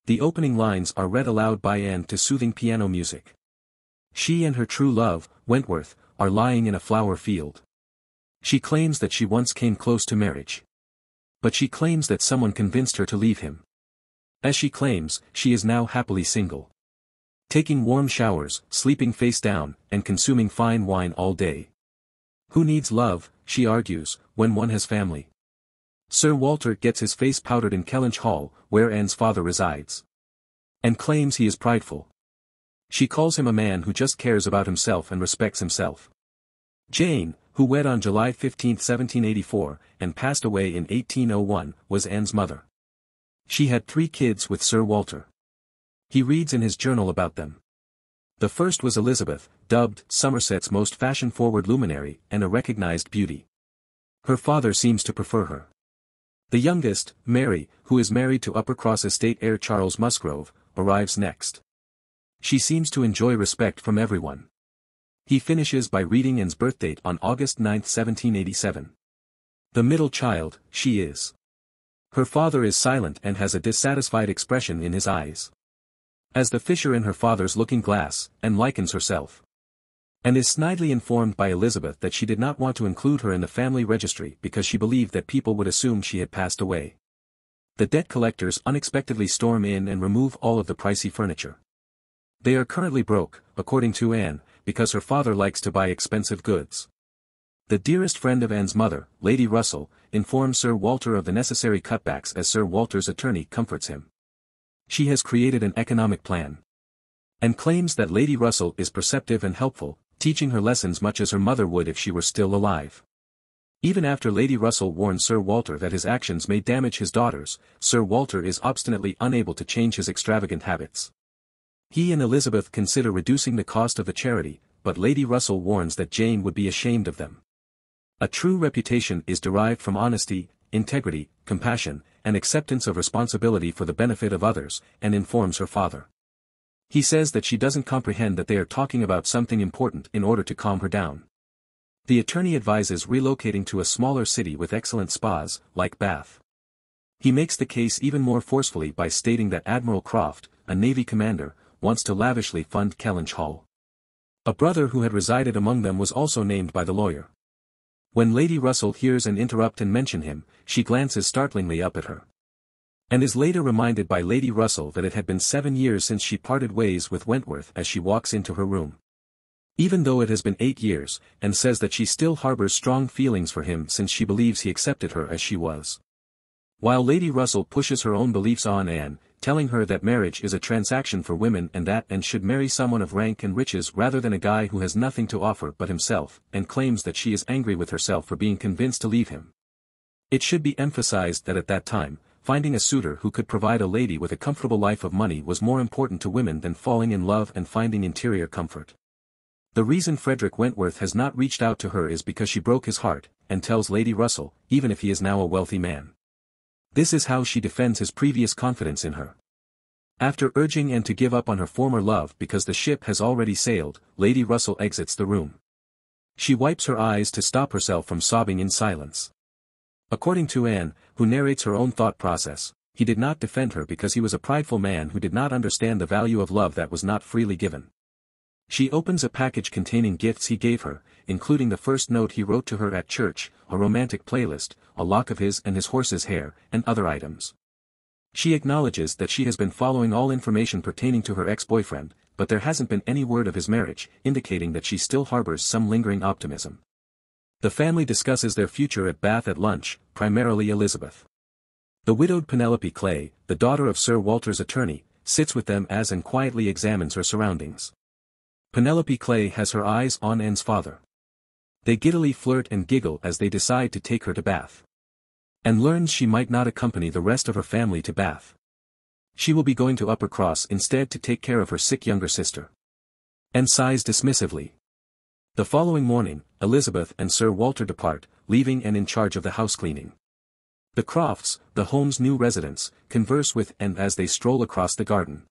The opening lines are read aloud by Anne to soothing piano music. She and her true love, Wentworth, are lying in a flower field. She claims that she once came close to marriage. But she claims that someone convinced her to leave him. As she claims, she is now happily single. Taking warm showers, sleeping face down, and consuming fine wine all day. Who needs love, she argues, when one has family? Sir Walter gets his face powdered in Kellynch Hall, where Anne's father resides. And claims he is prideful. She calls him a man who just cares about himself and respects himself. Jane, who wed on July 15, 1784, and passed away in 1801, was Anne's mother. She had 3 kids with Sir Walter. He reads in his journal about them. The first was Elizabeth, dubbed Somerset's most fashion-forward luminary and a recognized beauty. Her father seems to prefer her. The youngest, Mary, who is married to Uppercross estate heir Charles Musgrove, arrives next. She seems to enjoy respect from everyone. He finishes by reading Anne's birthdate on August 9, 1787. The middle child, she is. Her father is silent and has a dissatisfied expression in his eyes. As the fisher in her father's looking-glass, and likens herself. And is snidely informed by Elizabeth that she did not want to include her in the family registry because she believed that people would assume she had passed away. The debt collectors unexpectedly storm in and remove all of the pricey furniture. They are currently broke, according to Anne, because her father likes to buy expensive goods. The dearest friend of Anne's mother, Lady Russell, informs Sir Walter of the necessary cutbacks as Sir Walter's attorney comforts him. She has created an economic plan. And claims that Lady Russell is perceptive and helpful, teaching her lessons much as her mother would if she were still alive. Even after Lady Russell warns Sir Walter that his actions may damage his daughters, Sir Walter is obstinately unable to change his extravagant habits. He and Elizabeth consider reducing the cost of the charity, but Lady Russell warns that Jane would be ashamed of them. A true reputation is derived from honesty, integrity, compassion, and acceptance of responsibility for the benefit of others, and informs her father. He says that she doesn't comprehend that they are talking about something important in order to calm her down. The attorney advises relocating to a smaller city with excellent spas, like Bath. He makes the case even more forcefully by stating that Admiral Croft, a Navy commander, wants to lavishly fund Kellynch Hall. A brother who had resided among them was also named by the lawyer. When Lady Russell hears and interrupt and mention him, she glances startlingly up at her. And is later reminded by Lady Russell that it had been 7 years since she parted ways with Wentworth as she walks into her room. Even though it has been 8 years, and says that she still harbors strong feelings for him since she believes he accepted her as she was. While Lady Russell pushes her own beliefs on Anne, telling her that marriage is a transaction for women and that Anne should marry someone of rank and riches rather than a guy who has nothing to offer but himself, and claims that she is angry with herself for being convinced to leave him. It should be emphasized that at that time, finding a suitor who could provide a lady with a comfortable life of money was more important to women than falling in love and finding interior comfort. The reason Frederick Wentworth has not reached out to her is because she broke his heart, and tells Lady Russell, even if he is now a wealthy man. This is how she defends his previous confidence in her. After urging Anne to give up on her former love because the ship has already sailed, Lady Russell exits the room. She wipes her eyes to stop herself from sobbing in silence. According to Anne, who narrates her own thought process, he did not defend her because he was a prideful man who did not understand the value of love that was not freely given. She opens a package containing gifts he gave her, including the first note he wrote to her at church, a romantic playlist, a lock of his and his horse's hair, and other items. She acknowledges that she has been following all information pertaining to her ex-boyfriend, but there hasn't been any word of his marriage, indicating that she still harbors some lingering optimism. The family discusses their future at Bath at lunch, primarily Elizabeth. The widowed Penelope Clay, the daughter of Sir Walter's attorney, sits with them as and quietly examines her surroundings. Penelope Clay has her eyes on Anne's father. They giddily flirt and giggle as they decide to take her to Bath. Anne learns she might not accompany the rest of her family to Bath. She will be going to Uppercross instead to take care of her sick younger sister. Anne sighs dismissively. The following morning, Elizabeth and Sir Walter depart, leaving Anne in charge of the house cleaning. The Crofts, the home's new residents, converse with Anne as they stroll across the garden.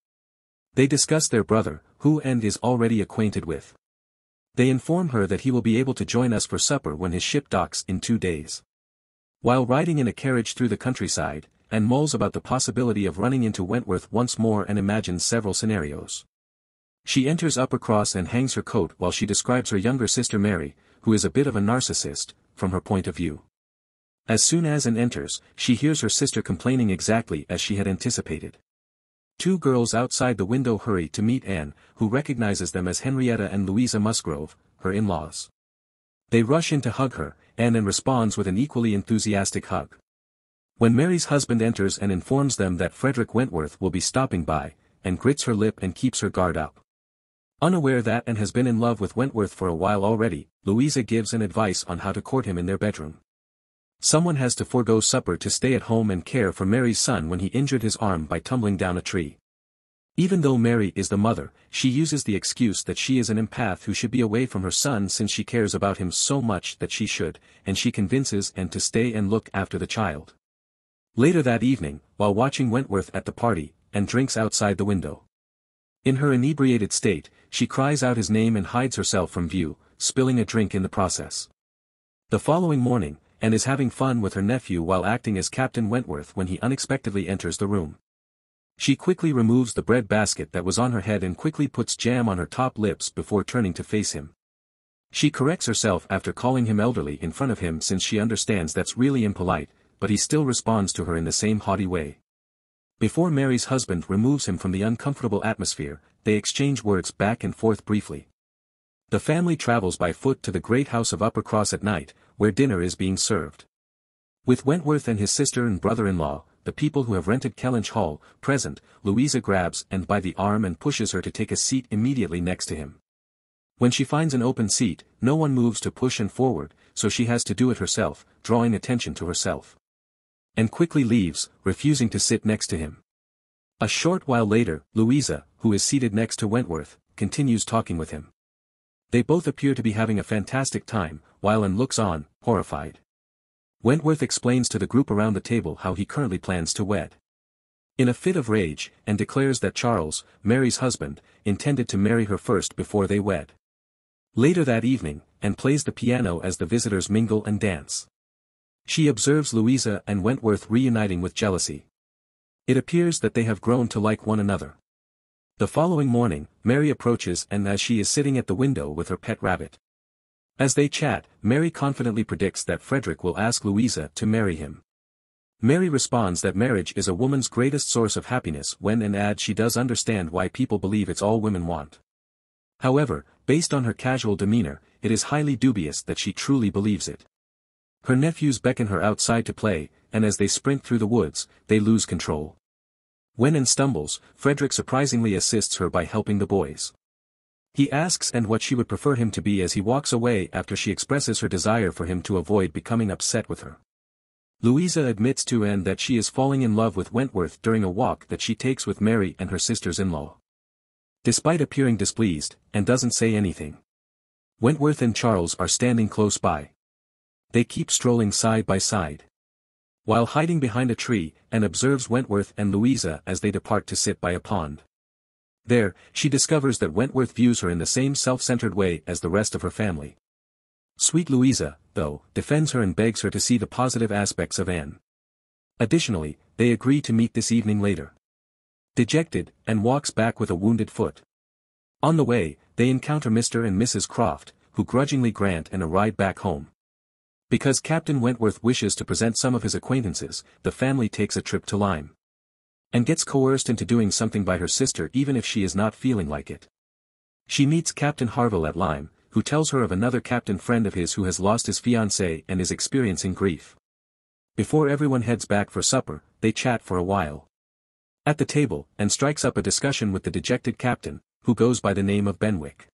They discuss their brother, who Anne is already acquainted with. They inform her that he will be able to join us for supper when his ship docks in 2 days. While riding in a carriage through the countryside, and mulls about the possibility of running into Wentworth once more and imagines several scenarios. She enters Uppercross and hangs her coat while she describes her younger sister Mary, who is a bit of a narcissist, from her point of view. As soon as Anne enters, she hears her sister complaining exactly as she had anticipated. Two girls outside the window hurry to meet Anne, who recognizes them as Henrietta and Louisa Musgrove, her in-laws. They rush in to hug her, and Anne responds with an equally enthusiastic hug. When Mary's husband enters and informs them that Frederick Wentworth will be stopping by, Anne grits her lip and keeps her guard up. Unaware that Anne has been in love with Wentworth for a while already, Louisa gives Anne advice on how to court him in their bedroom. Someone has to forego supper to stay at home and care for Mary's son when he injured his arm by tumbling down a tree. Even though Mary is the mother, she uses the excuse that she is an empath who should be away from her son since she cares about him so much that she should, and she convinces Anne to stay and look after the child. Later that evening, while watching Wentworth at the party, Anne drinks outside the window. In her inebriated state, she cries out his name and hides herself from view, spilling a drink in the process. The following morning, Anne is having fun with her nephew while acting as Captain Wentworth when he unexpectedly enters the room. She quickly removes the bread basket that was on her head and quickly puts jam on her top lips before turning to face him. She corrects herself after calling him elderly in front of him since she understands that's really impolite, but he still responds to her in the same haughty way. Before Mary's husband removes him from the uncomfortable atmosphere, they exchange words back and forth briefly. The family travels by foot to the great house of Uppercross at night, where dinner is being served. With Wentworth and his sister and brother-in-law, the people who have rented Kellynch Hall, present, Louisa grabs Anne by the arm and pushes her to take a seat immediately next to him. When she finds an open seat, no one moves to push Anne forward, so she has to do it herself, drawing attention to herself. Anne quickly leaves, refusing to sit next to him. A short while later, Louisa, who is seated next to Wentworth, continues talking with him. They both appear to be having a fantastic time, while Anne looks on, horrified. Wentworth explains to the group around the table how he currently plans to wed. In a fit of rage, Anne declares that Charles, Mary's husband, intended to marry her first before they wed. Later that evening, Anne plays the piano as the visitors mingle and dance. She observes Louisa and Wentworth reuniting with jealousy. It appears that they have grown to like one another. The following morning, Mary approaches Anne as she is sitting at the window with her pet rabbit. As they chat, Mary confidently predicts that Frederick will ask Louisa to marry him. Mary responds that marriage is a woman's greatest source of happiness when and adds she does understand why people believe it's all women want. However, based on her casual demeanor, it is highly dubious that she truly believes it. Her nephews beckon her outside to play, and as they sprint through the woods, they lose control. When Anne stumbles, Frederick surprisingly assists her by helping the boys. He asks Anne what she would prefer him to be as he walks away after she expresses her desire for him to avoid becoming upset with her. Louisa admits to Anne that she is falling in love with Wentworth during a walk that she takes with Mary and her sisters-in-law. Despite appearing displeased, Anne doesn't say anything. Wentworth and Charles are standing close by. They keep strolling side by side. While hiding behind a tree, Anne observes Wentworth and Louisa as they depart to sit by a pond. There, she discovers that Wentworth views her in the same self-centered way as the rest of her family. Sweet Louisa, though, defends her and begs her to see the positive aspects of Anne. Additionally, they agree to meet this evening later. Dejected, Anne walks back with a wounded foot. On the way, they encounter Mr. and Mrs. Croft, who grudgingly grant Anne a ride back home. Because Captain Wentworth wishes to present some of his acquaintances, the family takes a trip to Lyme. Anne gets coerced into doing something by her sister even if she is not feeling like it. She meets Captain Harville at Lyme, who tells her of another captain friend of his who has lost his fiancée and is experiencing grief. Before everyone heads back for supper, they chat for a while. At the table, Anne strikes up a discussion with the dejected captain, who goes by the name of Benwick.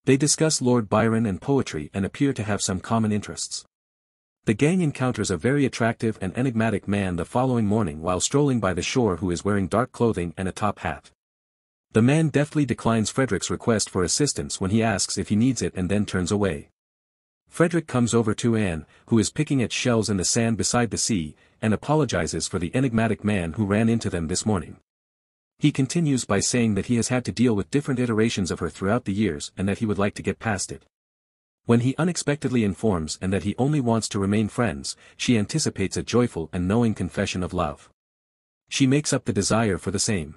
They discuss Lord Byron and poetry and appear to have some common interests. The gang encounters a very attractive and enigmatic man the following morning while strolling by the shore who is wearing dark clothing and a top hat. The man deftly declines Frederick's request for assistance when he asks if he needs it and then turns away. Frederick comes over to Anne, who is picking at shells in the sand beside the sea, and apologizes for the enigmatic man who ran into them this morning. He continues by saying that he has had to deal with different iterations of her throughout the years and that he would like to get past it. When he unexpectedly informs Anne that he only wants to remain friends, she anticipates a joyful and knowing confession of love. She makes up the desire for the same.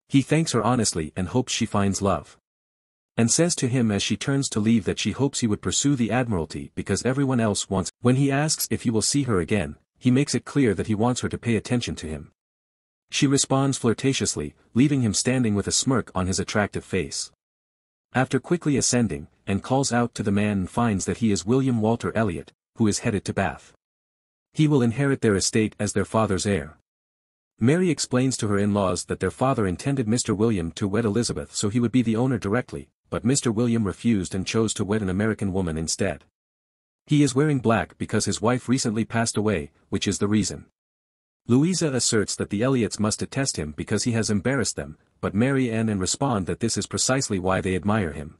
He thanks her honestly and hopes she finds love. And says to him as she turns to leave that she hopes he would pursue the Admiralty because everyone else wants. When he asks if he will see her again, he makes it clear that he wants her to pay attention to him. She responds flirtatiously, leaving him standing with a smirk on his attractive face. After quickly ascending, and calls out to the man and finds that he is William Walter Elliot, who is headed to Bath. He will inherit their estate as their father's heir. Mary explains to her in-laws that their father intended Mr. William to wed Elizabeth so he would be the owner directly, but Mr. William refused and chose to wed an American woman instead. He is wearing black because his wife recently passed away, which is the reason. Louisa asserts that the Elliots must detest him because he has embarrassed them, but Mary and Anne respond that this is precisely why they admire him.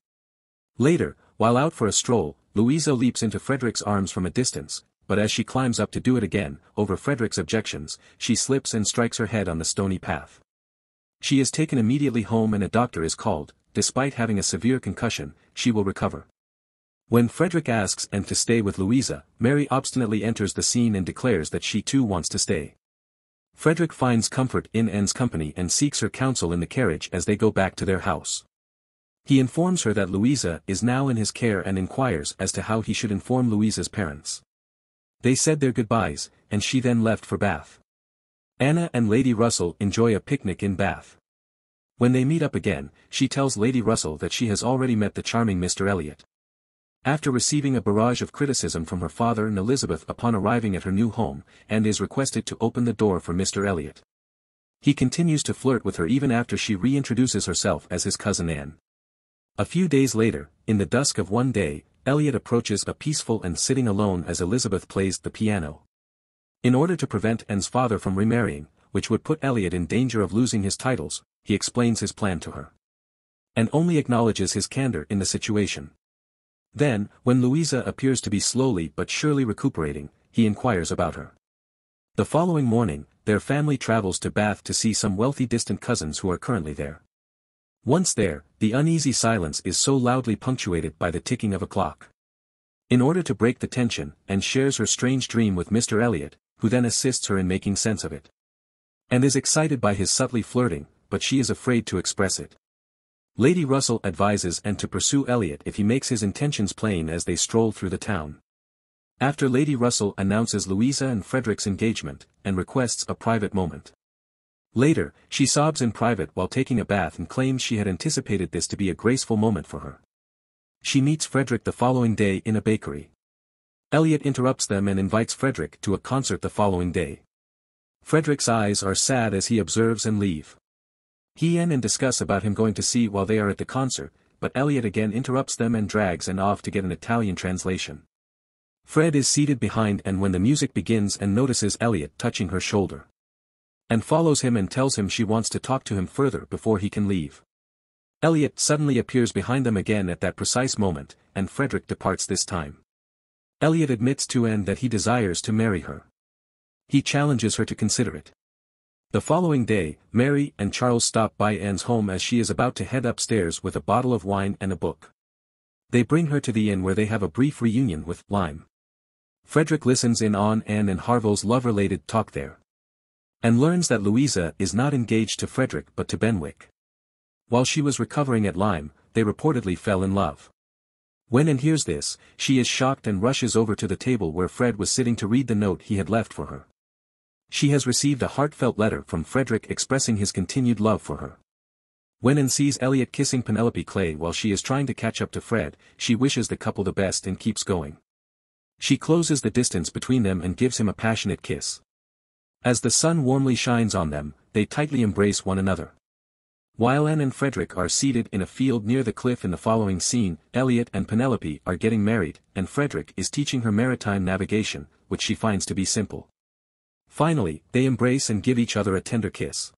Later, while out for a stroll, Louisa leaps into Frederick's arms from a distance, but as she climbs up to do it again, over Frederick's objections, she slips and strikes her head on the stony path. She is taken immediately home and a doctor is called. Despite having a severe concussion, she will recover. When Frederick asks Anne to stay with Louisa, Mary obstinately enters the scene and declares that she too wants to stay. Frederick finds comfort in Anne's company and seeks her counsel in the carriage as they go back to their house. He informs her that Louisa is now in his care and inquires as to how he should inform Louisa's parents. They said their goodbyes, and she then left for Bath. Anna and Lady Russell enjoy a picnic in Bath. When they meet up again, she tells Lady Russell that she has already met the charming Mr. Elliot. After receiving a barrage of criticism from her father and Elizabeth upon arriving at her new home, Anne is requested to open the door for Mr. Elliot. He continues to flirt with her even after she reintroduces herself as his cousin Anne. A few days later, in the dusk of one day, Elliot approaches a peaceful and sitting alone as Elizabeth plays the piano. In order to prevent Anne's father from remarrying, which would put Elliot in danger of losing his titles, he explains his plan to her. And only acknowledges his candor in the situation. Then, when Louisa appears to be slowly but surely recuperating, he inquires about her. The following morning, their family travels to Bath to see some wealthy distant cousins who are currently there. Once there, the uneasy silence is so loudly punctuated by the ticking of a clock. In order to break the tension, Anne shares her strange dream with Mr. Elliot, who then assists her in making sense of it. Anne is excited by his subtly flirting, but she is afraid to express it. Lady Russell advises Anne to pursue Elliot if he makes his intentions plain as they stroll through the town. After Lady Russell announces Louisa and Frederick's engagement, and requests a private moment. Later, she sobs in private while taking a bath and claims she had anticipated this to be a graceful moment for her. She meets Frederick the following day in a bakery. Elliot interrupts them and invites Frederick to a concert the following day. Frederick's eyes are sad as he observes and leave. He and discuss about him going to see while they are at the concert, but Elliot again interrupts them and drags Anne off to get an Italian translation. Fred is seated behind and when the music begins and notices Elliot touching her shoulder. Anne follows him and tells him she wants to talk to him further before he can leave. Elliot suddenly appears behind them again at that precise moment, and Frederick departs this time. Elliot admits to Anne that he desires to marry her. He challenges her to consider it. The following day, Mary and Charles stop by Anne's home as she is about to head upstairs with a bottle of wine and a book. They bring her to the inn where they have a brief reunion with Lyme. Frederick listens in on Anne and Harville's love-related talk there. And learns that Louisa is not engaged to Frederick but to Benwick. While she was recovering at Lyme, they reportedly fell in love. When Anne hears this, she is shocked and rushes over to the table where Fred was sitting to read the note he had left for her. She has received a heartfelt letter from Frederick expressing his continued love for her. When Anne sees Elliot kissing Penelope Clay while she is trying to catch up to Fred, she wishes the couple the best and keeps going. She closes the distance between them and gives him a passionate kiss. As the sun warmly shines on them, they tightly embrace one another. While Anne and Frederick are seated in a field near the cliff in the following scene, Elliot and Penelope are getting married, and Frederick is teaching her maritime navigation, which she finds to be simple. Finally, they embrace and give each other a tender kiss.